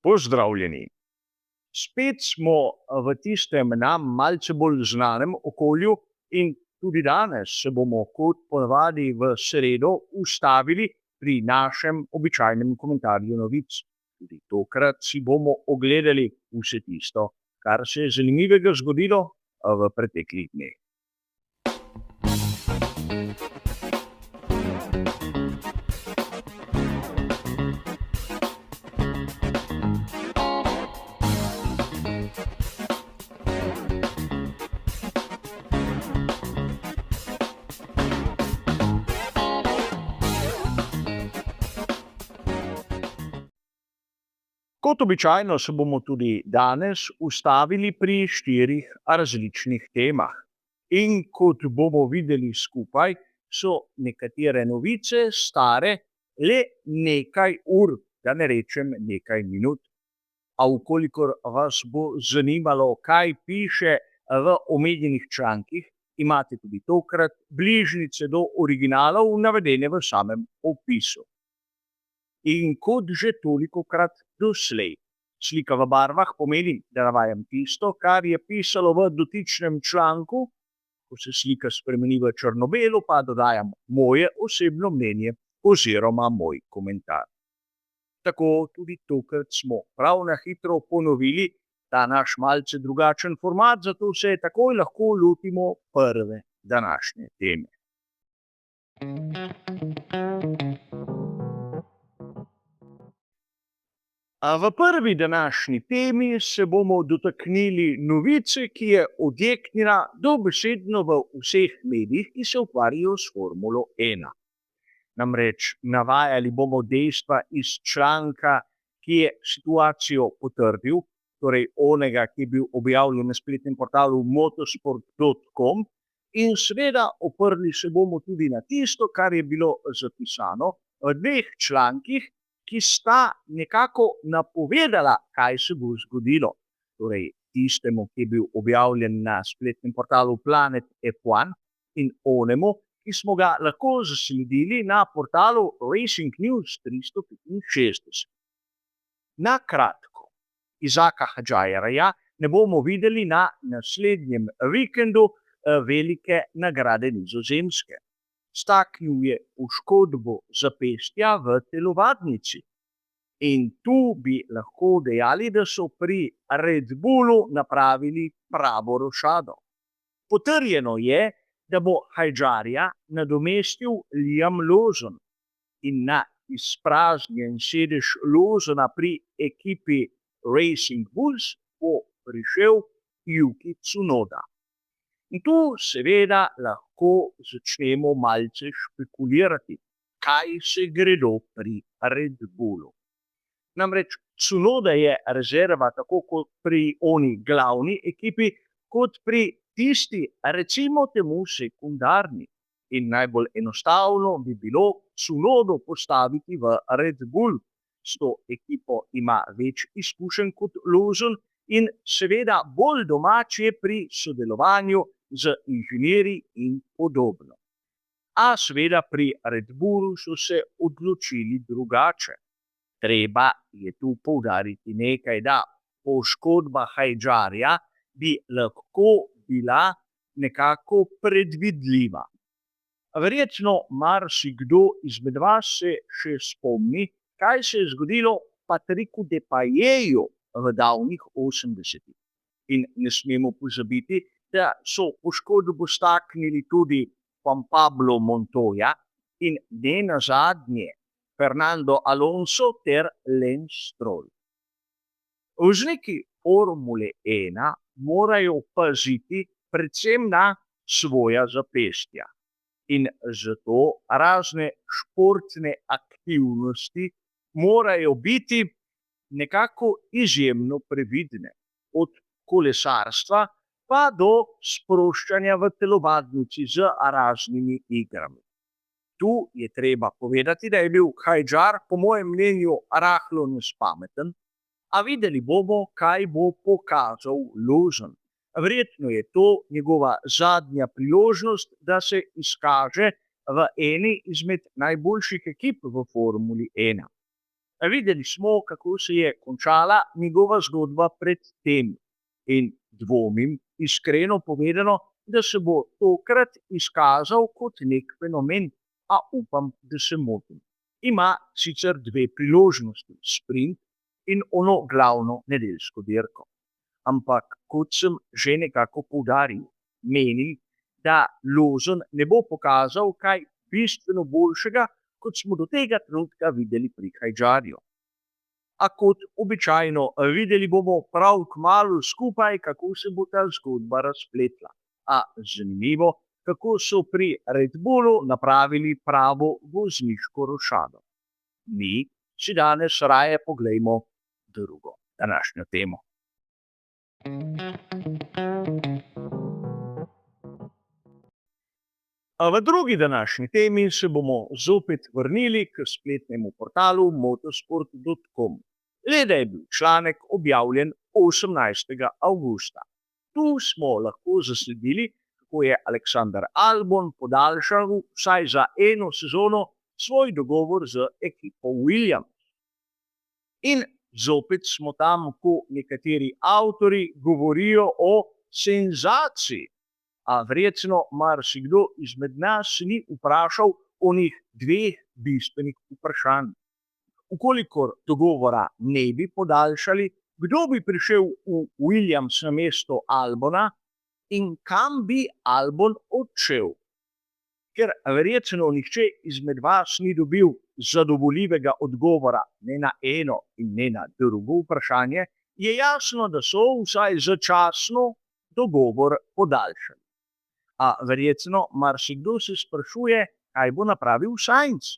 Pozdravljeni. Spet smo v tistem nam malce bolj znanem okolju in tudi danes se bomo kot ponavadi v sredo ustavili pri našem običajnem komentarju novic. Tudi tokrat si bomo ogledali vse tisto, kar se je zanimivega zgodilo v preteklih dneh. Kot običajno se bomo tudi danes ustavili pri 4 različnih temah. In kot bomo videli skupaj, so nekatere novice stare le nekaj ur, da ne rečem nekaj minut. A vkolikor vas bo zanimalo, kaj piše v omenjenih člankih, imate tudi tokrat bližnjice do originalov navedene v samem opisu. In kot že tolikokrat doslej, slika v barvah pomeni, da navajam tisto, kar je pisalo v dotičnem članku, ko se slika spremeni v črno-belo, pa dodajam moje osebno mnenje oziroma moj komentar. Tako tudi tokrat smo prav na hitro ponovili ta naš malce drugačen format, zato se takoj lahko lotimo prve današnje teme. A v prvi današnji temi se bomo dotaknili novice, ki je odjeknila dobesedno v vseh medijih, ki se ukvarjajo s Formulo 1. Namreč navajali bomo dejstva iz članka, ki je situacijo potrdil, torej onega, ki je bil objavljen na spletnem portalu motorsport.com, in seveda oprli se bomo tudi na tisto, kar je bilo zapisano v 2 člankih, ki sta nekako napovedala, kaj se bo zgodilo. Torej, tistemu, ki je bil objavljen na spletnem portalu Planet F1 in onemu, ki smo ga lahko zasledili na portalu Racing News 365. Na kratko, Izaka Hadžajarja ne bomo videli na naslednjem vikendu velike nagrade Nizozemske. Staknil je poškodbo zapestja v telovadnici. In tu bi lahko dejali, da so pri Red Bullu napravili pravo rošado. Potrjeno je, da bo Hadžarja nadomestil Liam Lawson in na izpraznjen sedež Lawsona pri ekipi Racing Bulls bo prišel Yuki Tsunoda. In tu seveda lahko začnemo malce špekulirati, kaj se gredo pri Red Bullu. Namreč Tsunoda je rezerva tako kot pri oni glavni ekipi, kot pri tisti, recimo temu, sekundarni. In najbolj enostavno bi bilo Tsunodo postaviti v Red Bull. S to ekipo ima več izkušenj kot Lawson in seveda bolj domač je pri sodelovanju z inženirji in podobno. A seveda pri Red Bullu so se odločili drugače. Treba je tu poudariti nekaj, da poškodba Hadžarja bi lahko bila nekako predvidljiva. Verjetno marsikdo izmed vas se še spomni, kaj se je zgodilo Patricku Depailleju v davnih 80-ih. In ne smemo pozabiti, da so poškodbo staknili tudi Juan Pablo Montoya in ne nazadnje Fernando Alonso ter Lance Stroll. Vozniki Formule 1 morajo paziti predvsem na svoja zapestja. In zato razne športne aktivnosti morajo biti nekako izjemno previdne. Od kolesarstva pa do sproščanja v telovadnici z raznimi igrami. Tu je treba povedati, da je bil Hadžar po mojem mnenju rahlo nespameten, a videli bomo, kaj bo pokazal Lawson. Verjetno je to njegova zadnja priložnost, da se izkaže v eni izmed najboljših ekip v Formuli 1. Videli smo, kako se je končala njegova zgodba pred tem in dvomim, iskreno povedano, da se bo tokrat izkazal kot nek fenomen, a upam, da se motim. Ima sicer dve priložnosti, sprint in ono glavno nedeljsko dirko. Ampak, kot sem že nekako poudaril, meni, da Lawson ne bo pokazal kaj bistveno boljšega, kot smo do tega trenutka videli pri Hajdarju. A kot običajno, videli bomo prav kmalu skupaj, kako se bo ta zgodba razpletla. A zanimivo, kako so pri Red Bullu napravili pravo vozniško rošado. Mi si danes raje poglejmo drugo današnjo temo. A v drugi današnji temi se bomo zopet vrnili k spletnemu portalu motosport.com. Le da je bil članek objavljen 18. avgusta. Tu smo lahko zasledili, kako je Alexander Albon podaljšal vsaj za eno sezono svoj dogovor z ekipo Williams. In zopet smo tam, ko nekateri avtori govorijo o senzaciji. A verjetno marsikdo izmed nas se ni vprašal o njih dveh bistvenih vprašanj. Ukolikor dogovora ne bi podaljšali, kdo bi prišel v Williams na mesto Albona in kam bi Albon odšel? Ker verjetno nihče izmed vas ni dobil zadovoljivega odgovora ne na eno in ne na drugo vprašanje, je jasno, da so vsaj začasno dogovor podaljšali. A verjetno marsikdo se sprašuje, kaj bo napravil Sainz.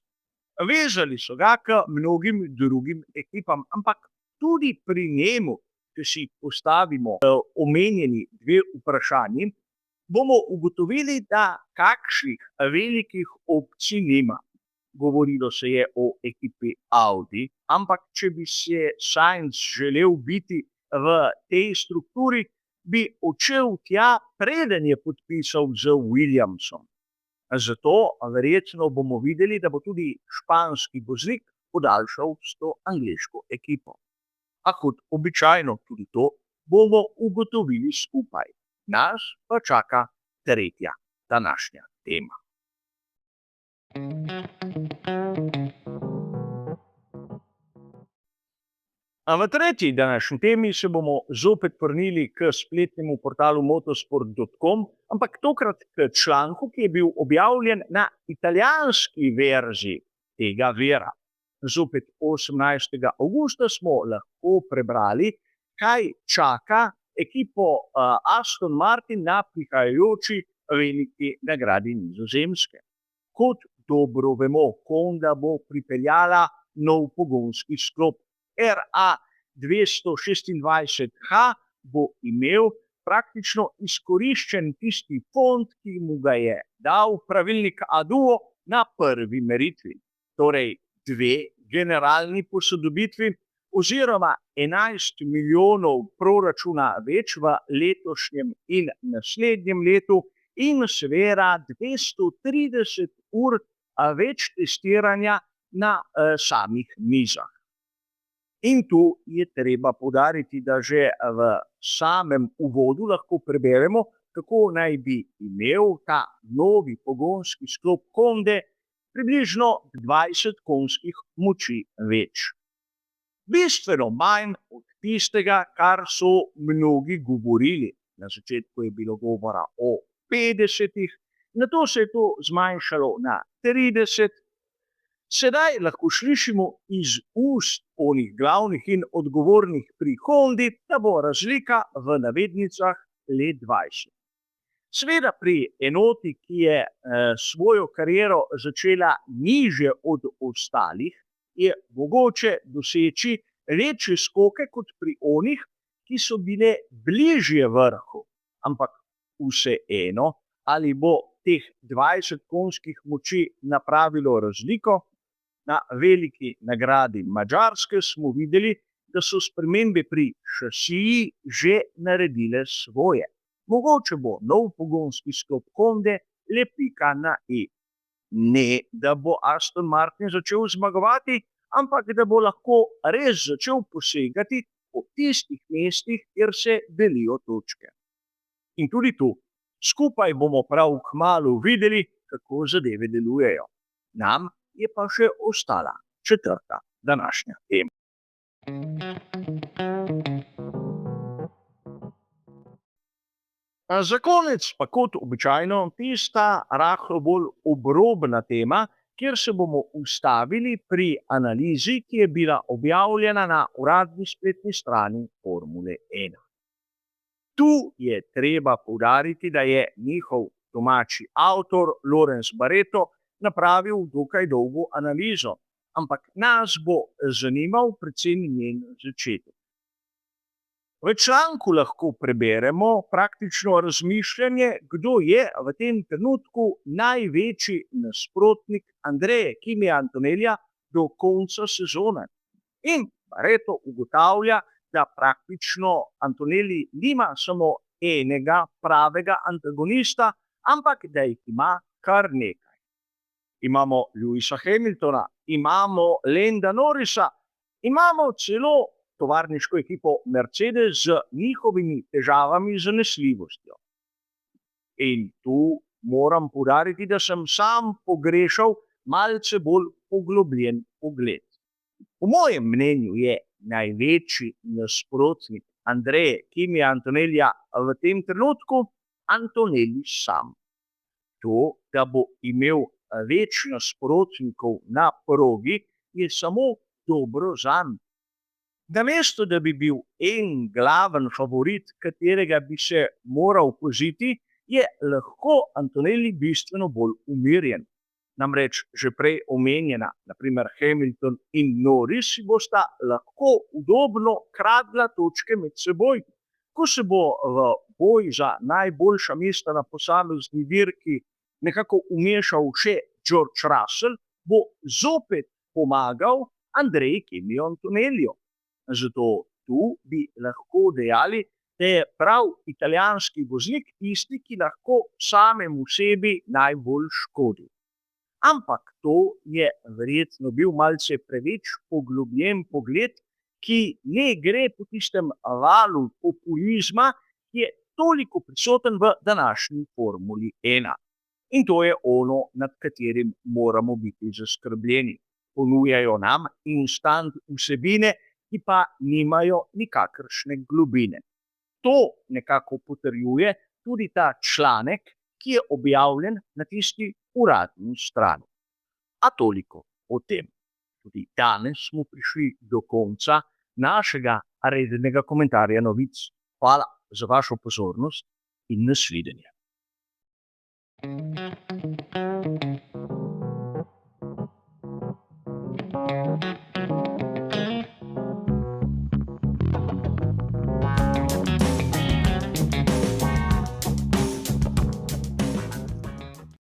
Vezali so ga k mnogim drugim ekipam, ampak tudi pri njemu, če si postavimo omenjeni dve vprašanji, bomo ugotovili, da kakšnih velikih opcij nima. Govorilo se je o ekipi Audi, ampak če bi se Sainz želel biti v tej strukturi, bi odšel tja, preden je podpisal z Williamsom. Zato verjetno bomo videli, da bo tudi španski voznik podaljšal s to angleško ekipo. A kot običajno tudi to bomo ugotovili skupaj. Nas pa čaka tretja današnja tema. A v tretji današnji temi se bomo zopet vrnili k spletnemu portalu motosport.com, ampak tokrat k članku, ki je bil objavljen na italijanski verziji tega vira. Zopet 18. avgusta smo lahko prebrali, kaj čaka ekipo Aston Martin na prihajajoči veliki nagradi Nizozemske. Kot dobro vemo, Honda bo pripeljala nov pogonski sklop. RA226H bo imel praktično izkoriščen tisti fond, ki mu ga je dal pravilnik ADUO na prvi meritvi. Torej dve generalni posodobitvi oziroma 11 milijonov proračuna več v letošnjem in naslednjem letu in seveda 230 ur več testiranja na samih mizah. In tu je treba poudariti, da že v samem uvodu lahko preberemo, kako naj bi imel ta novi pogonski sklop Honde približno 20 konjskih moči več. Bistveno manj od tistega, kar so mnogi govorili. Na začetku je bilo govora o 50, nato se je to zmanjšalo na 30. Sedaj lahko slišimo iz ust onih glavnih in odgovornih pri Hondi, da bo razlika v navednicah le 20. Seveda pri enoti, ki je svojo kariero začela nižje od ostalih, je mogoče doseči večje skoke kot pri onih, ki so bile bližje vrhu. Ampak vseeno, ali bo teh 20 konjskih moči napravilo razliko? Na veliki nagradi Madžarske smo videli, da so spremembe pri šasiji že naredile svoje. Mogoče bo nov pogonski sklop Honde le pika na i. Ne, da bo Aston Martin začel zmagovati, ampak da bo lahko res začel posegati po tistih mestih, kjer se delijo točke. In tudi tu, skupaj bomo prav kmalu videli, kako zadeve delujejo. Nam je pa še ostala četrta današnja tema. Za konec pa kot običajno tista rahlo bolj obrobna tema, kjer se bomo ustavili pri analizi, ki je bila objavljena na uradni spletni strani Formule 1. Tu je treba poudariti, da je njihov domači avtor Lorenz Barretto napravil dokaj dolgo analizo, ampak nas bo zanimal predvsem njen začetek. V članku lahko preberemo praktično razmišljanje, kdo je v tem trenutku največji nasprotnik Andreje Kimija Antonellija do konca sezone. In Barretto ugotavlja, da praktično Antonelli nima samo enega pravega antagonista, ampak da jih ima kar nekaj. Imamo Lewisa Hamiltona, imamo Landa Norrisa, imamo celo tovarniško ekipo Mercedes z njihovimi težavami z zanesljivostjo. In tu moram poudariti, da sem sam pogrešal malce bolj poglobljen pogled. Po mojem mnenju je največji nasprotnik Andreje Kimija Antonellija v tem trenutku Antonelli sam. To, da bo imel več nasprotnikov na progi, je samo dobro zanj. Namesto da bi bil en glaven favorit, katerega bi se moral poziti, je lahko Antonelli bistveno bolj umirjen. Namreč že prej omenjena, na primer Hamilton in Norris, si bosta lahko udobno kradla točke med seboj. Ko se bo v boj za najboljša mesta na posamezni dirki nekako umešal še George Russell, bo zopet pomagal Andreji Kimiju Antonelliju. Zato tu bi lahko dejali, da je prav italijanski voznik tisti, ki lahko samemu sebi najbolj škodi. Ampak to je verjetno bil malce preveč poglobljen pogled, ki ne gre po tistem valu populizma, ki je toliko prisoten v današnji Formuli 1. In to je ono, nad katerim moramo biti zaskrbljeni. Ponujajo nam instant vsebine, ki pa nimajo nikakršne globine. To nekako potrjuje tudi ta članek, ki je objavljen na tisti uradni strani. A toliko o tem. Tudi danes smo prišli do konca našega rednega komentarja novic. Hvala za vašo pozornost in nasvidenje.